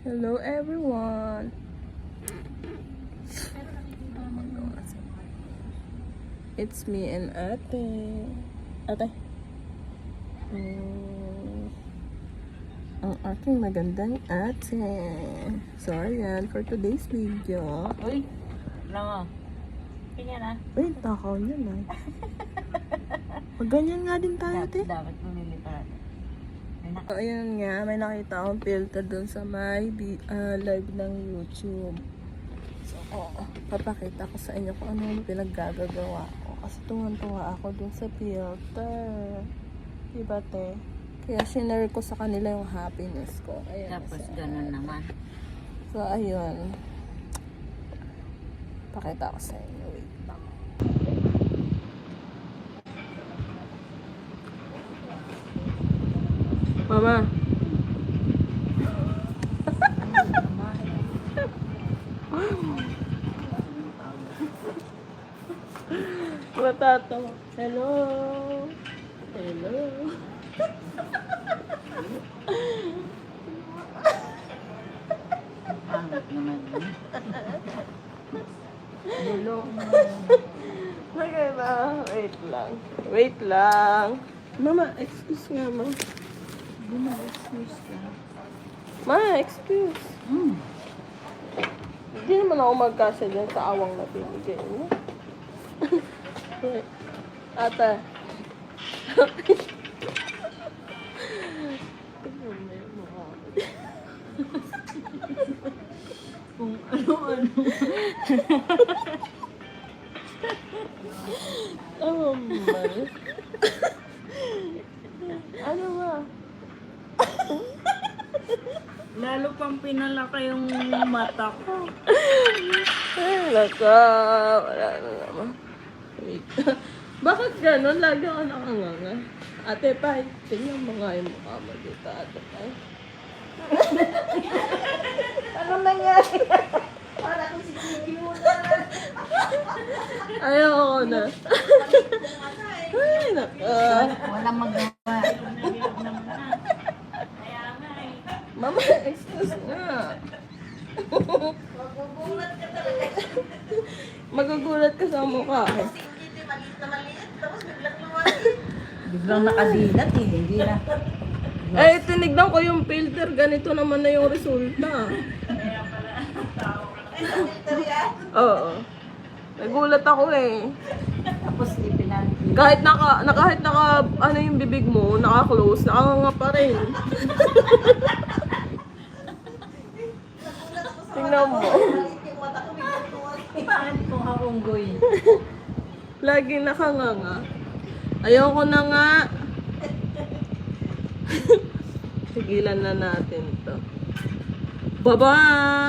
Hello everyone. It's me and Ate. Ate. Ang aking magandang ate. So ayan, for today's video. Uy, lang tingnan na. Wait, takaw niya na. Magganyan nga din tayo, te. Dapat pumili pa natin. So, ayan nga, may nakita akong filter dun sa my live ng YouTube. So, papakita ko sa inyo kung ano yung pinaggagawa ko. Kasi tuwan-tuwa ako dun sa filter. Diba, te? Kaya sinare ko sa kanila yung happiness ko. Ayan, Tapos ganun naman. So, ayun. Pakita ko sa inyo. Wait lang. Mama. Matatawa. Hello. Hello. Pangit naman yun. Hello. Maganda. Wait lang. Wait lang. Mama, excuse nga, ma. Excuse ka. Ma, excuse. Hindi naman ako magkasya dyan sa awang na pinigay mo. Ate. Kung ano-ano. Oh, man. Ano ba? Lalo pang pinalaki yung mata ko. Ay, naka. Wala na naman. Wait. Bakit ganon? Lagi ako nakanganga. Ate Pai, tingnan mo nga yung mukha mo dito, Ate Pai. Ano nangyari? Para kung si Kiki mo na. Ayoko na. Ay, naka. Walang magawa. Mama, excuse nga. Magugulat ka talaga. Magugulat ka sa mukha ko. Hindi maliit na maliit. Tapos biglang lumaki. Biglang nakadilat eh. Hindi na. Eh, tinignan ko yung filter. Ganito naman na yung resulta. Oo. Nagulat ako eh. Tapos ipinanti. Kahit naka ano yung bibig mo, naka-close, nakanganga pa rin. Tingnan mo. Bakit po akong goy? Lagi nakanganga. Ayoko na nga. Tigilan na natin to. Bye-bye!